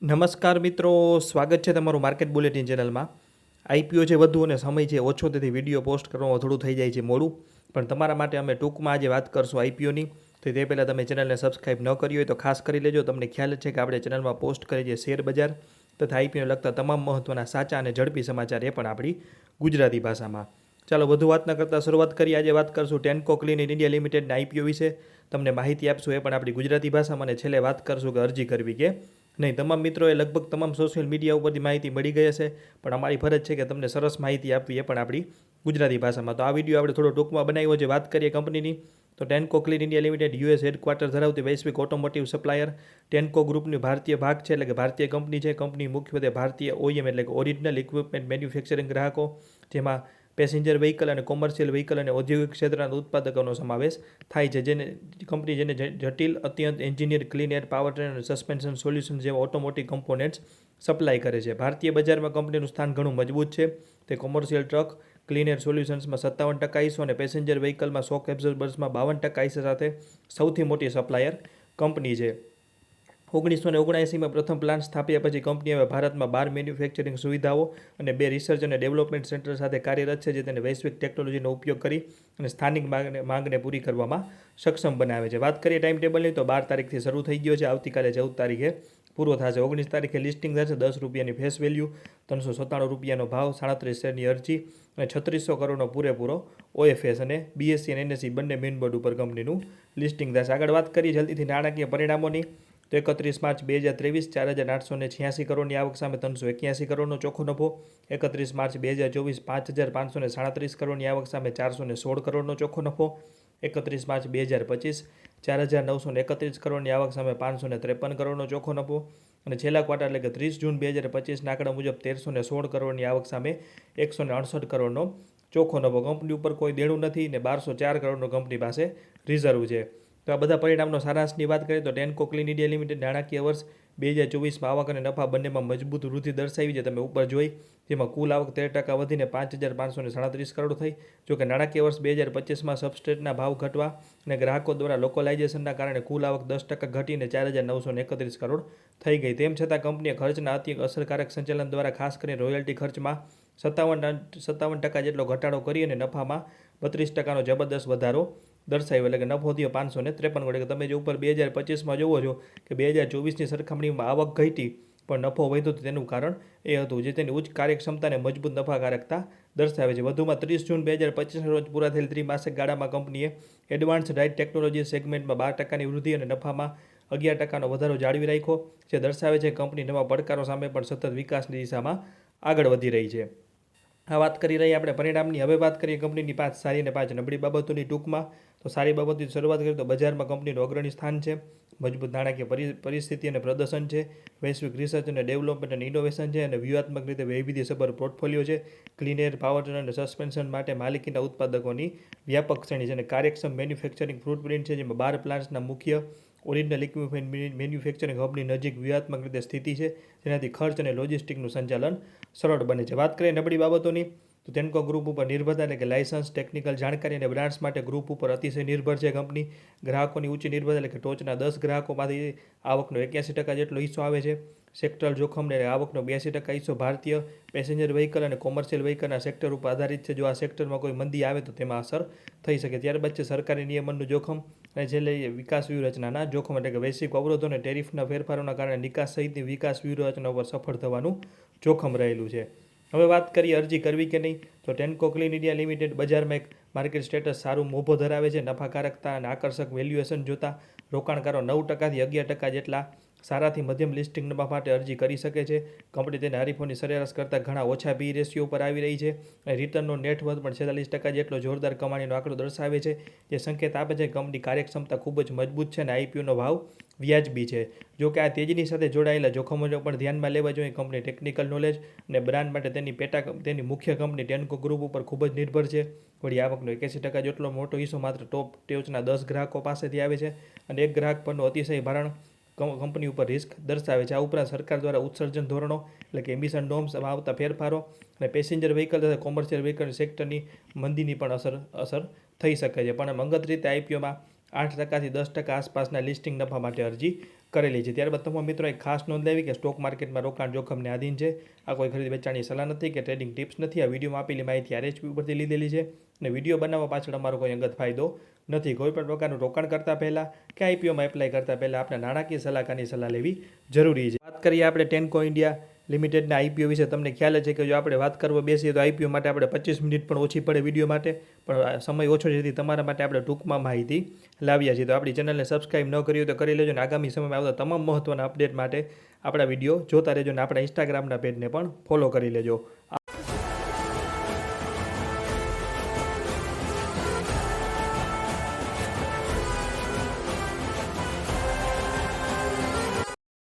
નમસ્કાર મિત્રો, સ્વાગત છે તમારું માર્કેટ બુલેટિન ચેનલમાં. આઈપીઓ છે વધુ અને સમય છે ઓછો, તેથી વિડીયો પોસ્ટ કરવામાં થોડું થઈ જાય છે મોડું, પણ તમારા માટે અમે ટૂંકમાં આજે વાત કરશું આઈપીઓની. તો તે પહેલાં તમે ચેનલને સબસ્ક્રાઈબ ન કરી હોય તો ખાસ કરી લેજો. તમને ખ્યાલ છે કે આપણે ચેનલમાં પોસ્ટ કરીએ છીએ શેર બજાર તથા આઈપીઓને લગતા તમામ મહત્ત્વના સાચા અને ઝડપી સમાચાર, એ પણ આપણી ગુજરાતી ભાષામાં. ચાલો વધુ વાત ન કરતાં શરૂઆત કરીએ. આજે વાત કરશું ટેન્કો ક્લીન ઇન્ડિયા લિમિટેડના આઈપીઓ વિશે. તમને માહિતી આપશું એ પણ આપણી ગુજરાતી ભાષામાં, અને છેલ્લે વાત કરશું કે અરજી કરવી કે નહીં. તમામ મિત્રોએ લગભગ તમામ સોશિયલ મીડિયા ઉપરથી માહિતી મળી ગઈ હશે, પણ અમારી ફરજ છે કે તમને સરસ માહિતી આપવી, એ પણ આપણી ગુજરાતી ભાષામાં. તો આ વિડીયો આપણે થોડો ટૂંકમાં બનાવ્યો છે. વાત કરીએ કંપનીની, તો Tenneco clean India limited US headquarter ધરાવતી વૈશ્વિક ઓટોમોટિવ સપ્લાયર ટેન્કો ગ્રુપની ભારતીય ભાગ છે, એટલે કે ભારતીય કંપની છે. કંપની મુખ્યત્વે ભારતીય ઓઈએમ એટલે કે ઓરિજિનલ ઇક્વિપમેન્ટ મેન્યુફેક્ચરિંગ ગ્રાહકો, જેમાં પેસેન્જર વ્હીકલ અને કોમર્શિયલ વ્હીકલ અને ઔદ્યોગિક ક્ષેત્રના ઉત્પાદકોનો સમાવેશ થાય છે. જેને કંપની જેને જટિલ અત્યંત engineer clean air power train અને સસ્પેન્શન સોલ્યુશન જેવા ઓટોમોટિવ કમ્પોનેન્ટ્સ સપ્લાય કરે છે. ભારતીય બજારમાં કંપનીનું સ્થાન ઘણું મજબૂત છે. તે કોમર્શિયલ ટ્રક ક્લીન એર સોલ્યુશન્સમાં 57% હિસ્સો અને પેસેન્જર વ્હીકલમાં શોક એબ્ઝોર્બર્સમાં 52% હિસ્સો સાથે સૌથી મોટી સપ્લાયર કંપની છે. 1979માં પ્રથમ પ્લાન્ટ સ્થાપ્યા પછી કંપની હવે ભારતમાં 12 મેન્યુફેક્ચરિંગ સુવિધાઓ અને 2 રિસર્ચ અને ડેવલપમેન્ટ સેન્ટર સાથે કાર્યરત છે, જે તેને વૈશ્વિક ટેકનોલોજીનો ઉપયોગ કરી અને સ્થાનિક માંગને પૂરી કરવામાં સક્ષમ બનાવે છે. વાત કરીએ ટાઈમ ટેબલની, તો 12 તારીખથી શરૂ થઈ ગયો છે. આવતીકાલે 14 તારીખે પૂરો થશે. 19 તારીખે લિસ્ટિંગ થશે. 10 રૂપિયાની ફેસ વેલ્યુ, 397 રૂપિયાનો ભાવ, 37 શેરની અરજી અને 3600 કરોડનો પૂરેપૂરો ઓએફએસ, અને બીએસસી અને એનએસસી બંને મેઇન બોર્ડ ઉપર કંપનીનું લિસ્ટિંગ થશે. આગળ વાત કરીએ જલ્દીથી નાણાકીય પરિણામોની, તો 31 માર્ચ 2023 4,886 કરોડની આવક સામે 381 કરોડનો ચોખ્ખો નફો. 31 માર્ચ 2024 5,537 કરોડની આવક સામે 416 કરોડનો ચોખ્ખો નફો. 31 માર્ચ 2025 4,931 કરોડની આવક સામે 553 કરોડનો ચોખ્ખો નફો. અને છેલ્લા ક્વાર્ટર એટલે કે 30 જૂન 2025ના આંકડા મુજબ 1316 કરોડની આવક સામે 168 કરોડનો ચોખ્ખો નફો. કંપની ઉપર કોઈ દેણું નથી ને 1204 કરોડનો કંપની પાસે રિઝર્વ છે. તો આ બધા પરિણામનો સારાંશની વાત કરીએ તો ટેન્કો ક્લીન ઇન્ડિયા લિમિટેડ નાણાકીય વર્ષ 2024માં આવક અને નફા બંનેમાં મજબૂત વૃદ્ધિ દર્શાવી છે. તમે ઉપર જોઈ, જેમાં કુલ આવક 13% વધીને 5,537 કરોડ થઈ. જોકે નાણાકીય વર્ષ 2025માં સબસ્ટ્રેટના ભાવ ઘટવા અને ગ્રાહકો દ્વારા લોકલાઇઝેશનના કારણે કુલ આવક 10% ઘટીને 4,931 કરોડ થઈ ગઈ. તેમ છતાં કંપનીએ ખર્ચના અત્યંત અસરકારક સંચાલન દ્વારા ખાસ કરીને રોયલ્ટી ખર્ચમાં 57% જેટલો ઘટાડો કરી અને નફામાં 32%નો જબરદસ્ત વધારો દર્શાવ્યો, એટલે કે નફો થયો 553 કરોડ. એટલે તમે જે ઉપર 2025માં જોવો છો કે 2024ની સરખામણીમાં આવક ઘટી પણ નફો વધ્યો, તો તેનું કારણ એ હતું જે તેની ઉચ્ચ કાર્યક્ષમતા અને મજબૂત નફાકારકતા દર્શાવે છે. વધુમાં 30 જૂન 2025 રોજ પૂરા થયેલ ત્રિમાસિક ગાળામાં કંપનીએ એડવાન્સ રાઇડ ટેકનોલોજી સેગમેન્ટમાં 12%ની વૃદ્ધિ અને નફામાં 11%નો વધારો જાળવી રાખ્યો, જે દર્શાવે છે કે કંપની નવા પડકારો સામે પણ સતત વિકાસની દિશામાં આગળ વધી રહી છે. આ વાત કરી રહી આપણે પરિણામની. હવે વાત કરીએ કંપનીની 5 સારી અને 5 નબળી બાબતોની ટૂંકમાં. તો સારી બાબતની શરૂઆત કરીએ તો બજારમાં કંપનીનું અગ્રણી સ્થાન છે, મજબૂત નાણાકીય પરિસ્થિતિ અને પ્રદર્શન છે, વૈશ્વિક રિસર્ચ અને ડેવલપમેન્ટ અને ઇનોવેશન છે, અને વ્યૂહાત્મક રીતે વૈવિધ્યસભર પોર્ટફોલિયો છે. ક્લીન એર, પાવર ટ્રેન અને સસ્પેન્શન માટે માલિકીના ઉત્પાદકોની વ્યાપક શ્રેણી છે, અને કાર્યક્ષમ મેન્યુફેક્ચરિંગ ફૂટપ્રિન્ટ છે, જેમાં 12 પ્લાન્ટ્સના મુખ્ય ઓરિજિનલ ઇક્વિપમેન્ટ મેન્યુફેક્ચરિંગ હબની નજીક વ્યૂહાત્મક રીતે સ્થિતિ છે, જેનાથી ખર્ચ અને લોજિસ્ટિકનું સંચાલન સરળ બને છે. વાત કરીએ નબળી બાબતોની, તો ટેન્કો ગ્રુપ ઉપર નિર્ભરતા એટલે કે લાયસન્સ, ટેકનિકલ જાણકારી અને બ્રાન્ડ્સ માટે ગ્રુપ ઉપર અતિશય નિર્ભર છે કંપની. ગ્રાહકોની ઊંચી નિર્ભરતા એટલે કે ટોચના 10 ગ્રાહકોમાંથી આવકનો 81% જેટલો હિસ્સો આવે છે. સેક્ટરલ જોખમને આવકનો 82% હિસ્સો ભારતીય પેસેન્જર વ્હીકલ અને કોમર્શિયલ વ્હીકલના સેક્ટર ઉપર આધારિત છે. જો આ સેક્ટરમાં કોઈ મંદી આવે તો તેમાં અસર થઈ શકે. ત્યારબાદ છે સરકારી નિયમનનું જોખમ, અને છેલ્લે વિકાસ વ્યૂહરચનાના જોખમ, એટલે કે વૈશ્વિક અવરોધો અને ટેરિફના ફેરફારોના કારણે નિકાસ સહિતની વિકાસ વ્યૂહરચના ઉપર સફળ થવાનું જોખમ રહેલું છે. હવે વાત કરીએ અરજી કરવી કે નહીં, તો ટેન્કો ક્લીન ઇન્ડિયા લિમિટેડ બજારમાં એક માર્કેટ સ્ટેટસ સારું મોભો ધરાવે છે. નફાકારકતા અને આકર્ષક વેલ્યુએશન જોતા રોકાણકારો 9%થી 11% જેટલા સારાથી મધ્યમ લિસ્ટિંગ નફા માટે અરજી કરી શકે છે. કંપની તેના હરીફોની સરેરાશ કરતાં ઘણા ઓછા પી રેશિયો ઉપર આવી રહી છે, અને રિટર્નનો નેટ વર્થ પણ 46% જેટલો જોરદાર કમાણીનો આંકડો દર્શાવે છે, જે સંકેત આપે છે કે કંપની કાર્યક્ષમતા ખૂબ જ મજબૂત છે અને આઈપીઓનો ભાવ વ્યાજબી છે. જો કે આ તેજીની સાથે જોડાયેલા જોખમોને પણ ધ્યાનમાં લેવા જોઈએ. કંપની ટેકનિકલ નોલેજ અને બ્રાન્ડ માટે તેની મુખ્ય કંપની ટેન્કો ગ્રુપ ઉપર ખૂબ જ નિર્ભર છે. વળી આવકનો 81% જેટલો મોટો હિસ્સો માત્ર ટોચના 10 ગ્રાહકો પાસેથી આવે છે, અને એક ગ્રાહક પરનું અતિશય ભારણ કંપની ઉપર રિસ્ક દર્શાવે છે. આ ઉપરાંત સરકાર દ્વારા ઉત્સર્જન ધોરણો એટલે કે એમિશન નોર્મ્સમાં આવતા ફેરફારો અને પેસેન્જર વ્હીકલ તથા કોમર્શિયલ વ્હીકલ સેક્ટરની મંદીની પણ અસર થઈ શકે છે. પણ અંગત રીતે આઈપીઓમાં 8%થી 10% આસપાસના લિસ્ટિંગ નફા માટે અરજી કરેલી છે. ત્યારબાદ તમામ મિત્રો એક ખાસ નોંધ લેવી કે સ્ટોક માર્કેટમાં રોકાણ જોખમને આધીન છે. આ કોઈ ખરીદ વેચાણની સલાહ નથી કે ટ્રેડિંગ ટિપ્સ નથી. આ વિડીયોમાં આપેલી માહિતી આરએચપી ઉપરથી લીધેલી છે અને વિડીયો બનાવવા પાછળ અમારો કોઈ અંગત ફાયદો નથી. કોઈ પણ પ્રકારનું રોકાણ કરતાં પહેલાં કે આઈપીઓમાં એપ્લાય કરતાં પહેલાં આપણે નાણાકીય સલાહકારની સલાહ લેવી જરૂરી છે. વાત કરીએ આપણે ટેન્કો ઇન્ડિયા લિમિટેડના આઈપીઓ વિશે. તમને ખ્યાલ છે કે જો આપણે વાત કરવા બેસીએ તો આઈપીઓ માટે આપણે 25 મિનિટ પણ ઓછી પડે વિડીયો માટે, પણ સમય ઓછો છે, જેથી તમારા માટે આપણે ટૂંકમાં માહિતી લાવ્યા છીએ. તો આપણી ચેનલને સબસ્ક્રાઈબ ન કરી હોય તો કરી લેજો અને આગામી સમયમાં આવતા તમામ મહત્ત્વના અપડેટ માટે આપણા વિડીયો જોતા રહેજો અને આપણા ઇન્સ્ટાગ્રામના પેજને પણ ફોલો કરી લેજો.